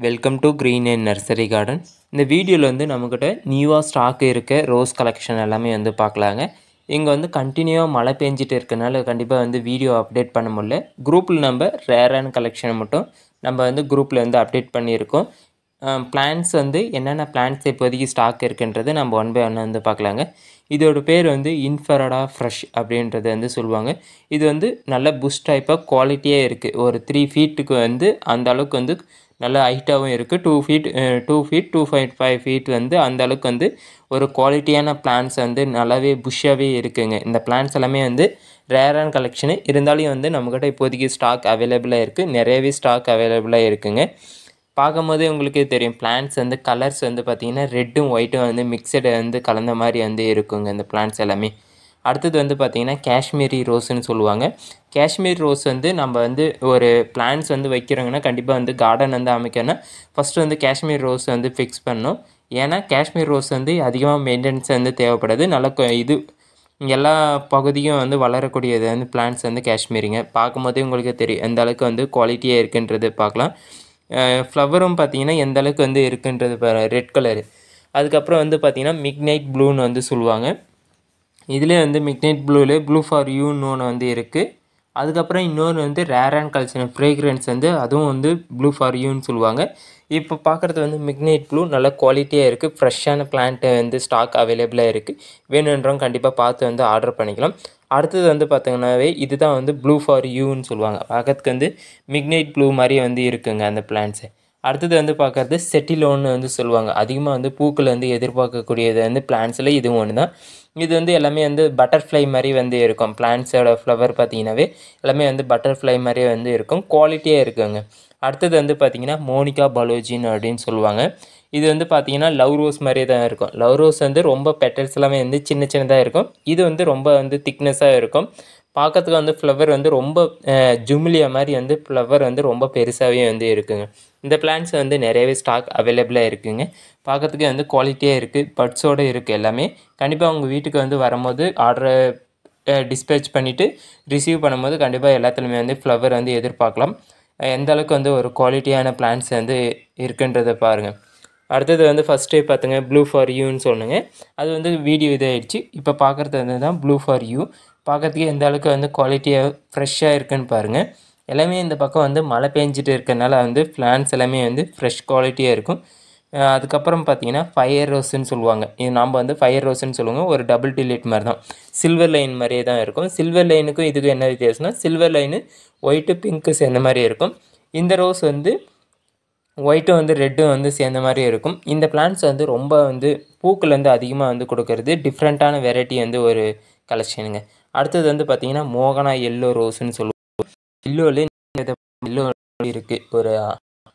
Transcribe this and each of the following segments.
Welcome to green and nursery garden. இந்த வீடியோவில் வந்து நம்மக்கிட்ட நியூவாக ஸ்டாக் இருக்க ரோஸ் கலெக்ஷன் எல்லாமே வந்து பார்க்கலாங்க. இங்கே வந்து கண்டினியூவாக மழை பெஞ்சிட்டு இருக்கனால கண்டிப்பாக வந்து வீடியோ அப்டேட் பண்ண முடியல. குரூப்பில் நம்ம ரேரான கலெக்ஷனை மட்டும் நம்ம வந்து குரூப்பில் வந்து அப்டேட் பண்ணியிருக்கோம். பிளான்ஸ் வந்து என்னென்ன பிளான்ஸ் இப்போதைக்கு ஸ்டாக் இருக்குன்றது நம்ம ஒன் பை ஒன் வந்து பார்க்கலாங்க. இதோட பேர் வந்து இன்ஃபரடா ஃப்ரெஷ் அப்படின்றது வந்து சொல்லுவாங்க. இது வந்து நல்ல புஷ் டைப்பாக குவாலிட்டியாக இருக்குது. ஒரு 3 ஃபீட்டுக்கு வந்து அந்த அளவுக்கு வந்து நல்ல ஹைட்டாகவும் இருக்குது. 2 ஃபீட் 2.5 ஃபீட் வந்து அந்த அளவுக்கு வந்து ஒரு குவாலிட்டியான பிளான்ஸ் வந்து நல்லாவே புஷ்ஷாகவே இருக்குங்க. இந்த பிளான்ஸ் எல்லாமே வந்து ரேரான கலெக்ஷனு இருந்தாலும் வந்து நம்மக்கிட்ட இப்போதைக்கு ஸ்டாக் அவைலபிளாக இருக்குது. நிறையவே ஸ்டாக் அவைலபிளாக இருக்குங்க. பார்க்கும்போதே உங்களுக்கே தெரியும், பிளான்ட்ஸ் வந்து கலர்ஸ் வந்து பார்த்திங்கன்னா ரெட்டும் ஒயிட்டும் வந்து மிக்சடு வந்து கலந்த மாதிரி வந்து இருக்குங்க இந்த பிளான்ட்ஸ் எல்லாமே. அடுத்தது வந்து பார்த்திங்கன்னா காஷ்மீரி ரோஸ்ன்னு சொல்லுவாங்க. காஷ்மீர் ரோஸ் வந்து நம்ம வந்து ஒரு பிளான்ட்ஸ் வந்து வைக்கிறோங்கன்னா கண்டிப்பாக வந்து கார்டன் வந்து அமைக்கணும்னா ஃபஸ்ட்டு வந்து காஷ்மீர் ரோஸ் வந்து ஃபிக்ஸ் பண்ணணும். ஏன்னா காஷ்மீர் ரோஸ் வந்து அதிகமாக மெயின்டெனன்ஸ் வந்து தேவைப்படாது. நல்ல இது எல்லா பகுதியும் வந்து வளரக்கூடியது வந்து பிளான்ட்ஸ் வந்து காஷ்மீரிங்க. பார்க்கும்போதே உங்களுக்கு தெரியும் எந்த அளவுக்கு வந்து குவாலிட்டியாக இருக்குன்றது பார்க்கலாம். ஃப்ளவரும் பார்த்திங்கன்னா எந்த அளவுக்கு வந்து இருக்குன்றது ரெட் கலரு. அதுக்கப்புறம் வந்து பார்த்திங்கன்னா மிட்நைட் ப்ளூன்னு வந்து சொல்லுவாங்க. இதிலே வந்து மிட்நைட் ப்ளூவில் ப்ளூ ஃபார் யூன்னு ஒன்று வந்து இருக்குது. அதுக்கப்புறம் இன்னொன்று வந்து ரேர் அண்ட் கலெக்ஷன் ஃப்ரேக்ரன்ஸ் வந்து அதுவும் வந்து ப்ளூ ஃபார் யூன்னு சொல்லுவாங்க. இப்போ பார்க்குறது வந்து மிட்நைட் ப்ளூ நல்ல குவாலிட்டியாக இருக்குது. ஃப்ரெஷ்ஷான பிளான்ட்டு வந்து ஸ்டாக் அவைலபிளாக இருக்குது. வேணுன்றவங்க கண்டிப்பாக பார்த்து வந்து ஆர்டர் பண்ணிக்கலாம். அடுத்தது வந்து பார்த்திங்கன்னாவே இதுதான் வந்து ப்ளூ ஃபார் யூன்னு சொல்லுவாங்க. பார்க்கறதுக்கு வந்து மிட்நைட் ப்ளூ மாதிரி வந்து இருக்குங்க அந்த பிளான்ட்ஸு. அடுத்தது வந்து பார்க்குறது செட்டிலோன்னு வந்து சொல்லுவாங்க. அதிகமாக வந்து பூக்கள் வந்து எதிர்பார்க்கக்கூடியது வந்து பிளான்ட்ஸில் இது ஒன்று தான். இது வந்து எல்லாமே வந்து பட்டர்ஃப்ளை மாதிரி வந்து இருக்கும். பிளான்ட்ஸோட ஃப்ளவர் பார்த்திங்கன்னாவே எல்லாமே வந்து பட்டர்ஃப்ளை மாதிரியே வந்து இருக்கும். குவாலிட்டியாக இருக்குங்க. அடுத்தது வந்து பார்த்திங்கன்னா மோனிகா பலோஜின் அப்படின்னு சொல்லுவாங்க. இது வந்து பார்த்திங்கன்னா லவ் ரோஸ் மாதிரியே தான் இருக்கும். லவ் ரோஸ் வந்து ரொம்ப பெட்டல்ஸ் எல்லாமே வந்து சின்ன சின்னதாக இருக்கும். இது வந்து ரொம்ப வந்து திக்னஸாக இருக்கும். பார்க்கறதுக்கு வந்து ஃப்ளவர் வந்து ரொம்ப ஜுமிலியா மாதிரி வந்து ஃப்ளவர் வந்து ரொம்ப பெருசாகவே வந்து இருக்குங்க. இந்த பிளான்ட்ஸ் வந்து நிறையவே ஸ்டாக் அவைலபிளாக இருக்குங்க. பார்க்கறதுக்கு வந்து குவாலிட்டியாக இருக்குது. பட்ஸோடு இருக்குது எல்லாமே. கண்டிப்பாக உங்கள் வீட்டுக்கு வந்து வரும்போது ஆர்டரை டிஸ்பேச் பண்ணிவிட்டு ரிசீவ் பண்ணும்போது கண்டிப்பாக எல்லாத்துலேயுமே வந்து ஃப்ளவர் வந்து எதிர்பார்க்கலாம். எந்த அளவுக்கு வந்து ஒரு குவாலிட்டியான பிளான்ட்ஸ் வந்து இருக்குன்றதை பாருங்கள். அடுத்தது வந்து ஃபஸ்ட்டே பார்த்துங்க ப்ளூ ஃபார் யூன்னு சொன்னுங்க. அது வந்து வீடியோ இதாகிடுச்சு. இப்போ பார்க்குறது வந்து தான் ப்ளூ ஃபார் யூ. பார்க்கறதுக்கு எந்த அளவுக்கு வந்து குவாலிட்டியாக ஃப்ரெஷ்ஷாக இருக்குதுன்னு பாருங்கள். எல்லாமே இந்த பக்கம் வந்து மழை பெஞ்சிட்டு இருக்கிறனால வந்து பிளான்ட்ஸ் எல்லாமே வந்து ஃப்ரெஷ் குவாலிட்டியாக இருக்கும். அதுக்கப்புறம் பார்த்திங்கன்னா ஃபயர் ரோஸ்ன்னு சொல்லுவாங்க. இது நாம் வந்து ஃபயர் ரோஸ்ன்னு சொல்லுவாங்க. ஒரு டபுள் டிலேட் மாதிரி தான், சில்வர் லைன் மாதிரியே தான் இருக்கும். சில்வர் லைனுக்கும் இதுக்கும் என்ன வித்தியாசம்னா சில்வர் லைனு ஒயிட்டு பிங்க்கு சேர்ந்த மாதிரி இருக்கும். இந்த ரோஸ் வந்து ஒயிட்டும் வந்து ரெட்டும் வந்து சேர்ந்த மாதிரி இருக்கும். இந்த பிளான்ட்ஸ் வந்து ரொம்ப வந்து பூக்கள் வந்து அதிகமாக வந்து கொடுக்கறது டிஃப்ரெண்ட்டான வெரைட்டி வந்து ஒரு கலெக்ஷனுங்க. அடுத்தது வந்து பார்த்திங்கன்னா மோகனா எல்லோ ரோஸ்ன்னு சொல்லுவோம். எல்லோவில் எல்லோ இருக்குது. ஒரு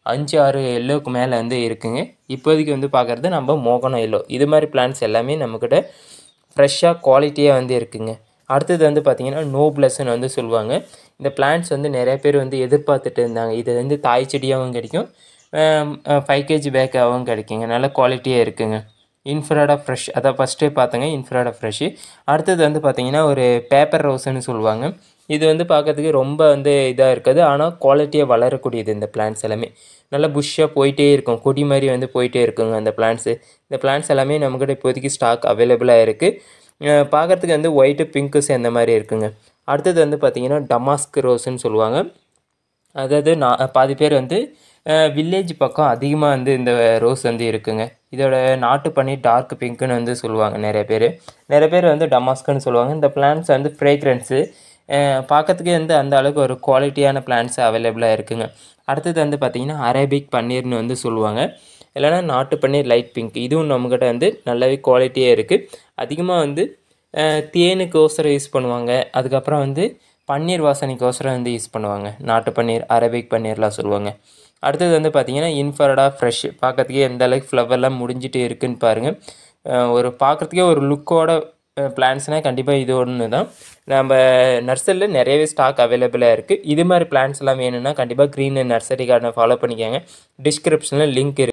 5-6 எல்லோவுக்கு மேலே வந்து இருக்குங்க. இப்போதைக்கு வந்து பார்க்குறது நம்ம மோகனா எல்லோ. இது மாதிரி பிளான்ட்ஸ் எல்லாமே நம்மக்கிட்ட ஃப்ரெஷ்ஷாக குவாலிட்டியாக வந்து இருக்குங்க. அடுத்தது வந்து பார்த்திங்கன்னா நோப்ளஸ்ன்னு வந்து சொல்லுவாங்க. இந்த பிளான்ட்ஸ் வந்து நிறைய பேர் வந்து எதிர்பார்த்துட்டு இருந்தாங்க. இது வந்து தாய் செடியாகவும் கிடைக்கும், 5 kg பேக்காகவும் கிடைக்குங்க. நல்ல குவாலிட்டியாக இருக்குங்க. இன்ஃப்ராடா ஃப்ரெஷ் அதை ஃபஸ்ட்டே பார்த்தங்க. இன்ஃப்ராடா ஃப்ரெஷ்ஷு. அடுத்தது வந்து பார்த்திங்கன்னா ஒரு பேப்பர் ரோஸ்ன்னு சொல்லுவாங்க. இது வந்து பார்க்கறதுக்கு ரொம்ப வந்து இதாக இருக்காது, ஆனால் குவாலிட்டியாக வளரக்கூடியது. இந்த பிளான்ட்ஸ் எல்லாமே நல்லா புஷ்ஷாக போயிட்டே இருக்கும். கொடி மாதிரி வந்து போயிட்டே இருக்குங்க அந்த பிளான்ட்ஸு. இந்த பிளான்ட்ஸ் எல்லாமே நம்மக்கிட்ட இப்போதைக்கு ஸ்டாக் அவைலபிளாக இருக்குது. பார்க்குறதுக்கு வந்து ஒயிட்டு பிங்க்கு சேர்ந்த மாதிரி இருக்குங்க. அடுத்தது வந்து பார்த்திங்கன்னா டமாஸ்க் ரோஸ்ன்னு சொல்லுவாங்க. அதாவது பாதி பேர் வந்து வில்லேஜ் பக்கம் அதிகமாக வந்து இந்த ரோஸ் வந்து இருக்குங்க. இதோட நாட்டு பன்னீர் டார்க் பிங்க்குன்னு வந்து சொல்லுவாங்க நிறைய பேர் வந்து டமாஸ்க்குன்னு சொல்லுவாங்க. இந்த பிளான்ட்ஸ் வந்து ஃப்ரேக்ரன்ஸு பார்க்கறதுக்கே வந்து அந்த அளவுக்கு ஒரு குவாலிட்டியான பிளான்ட்ஸ் அவைலபிளாக இருக்குங்க. அடுத்தது வந்து பார்த்திங்கன்னா அரேபிக் பன்னீர்னு வந்து சொல்லுவாங்க. இல்லைனா நாட்டு பன்னீர் லைட் பிங்க். இதுவும் நம்மக்கிட்ட வந்து நல்லாவே குவாலிட்டியாக இருக்குது. அதிகமாக வந்து தேனுக்கோசரம் யூஸ் பண்ணுவாங்க. அதுக்கப்புறம் வந்து பன்னீர் வாசனைக்கோசரம் வந்து யூஸ் பண்ணுவாங்க. நாட்டு பன்னீர், அரேபிக் பன்னீர்லாம் சொல்லுவாங்க. அடுத்தது வந்து பார்த்திங்கன்னா இன்ஃப்ராடா ஃப்ரெஷ். பார்க்கறதுக்கே எந்த அளவுக்கு ஃப்ளவர்லாம் முடிஞ்சிட்டு இருக்குதுன்னு பாருங்கள். ஒரு பார்க்குறதுக்கே ஒரு லுக்கோட பிளான்ட்ஸ்னால் கண்டிப்பாக இது ஒன்று தான். நம்ம நர்சரியில் நிறையவே ஸ்டாக் அவைலபிளாக இருக்குது. இது மாதிரி பிளான்ட்ஸ்லாம் வேணும்னா கண்டிப்பாக க்ரீன் நர்சரி கார்டனை ஃபாலோ பண்ணிக்கோங்க. டிஸ்கிரிப்ஷனில் லிங்க் இருக்குது.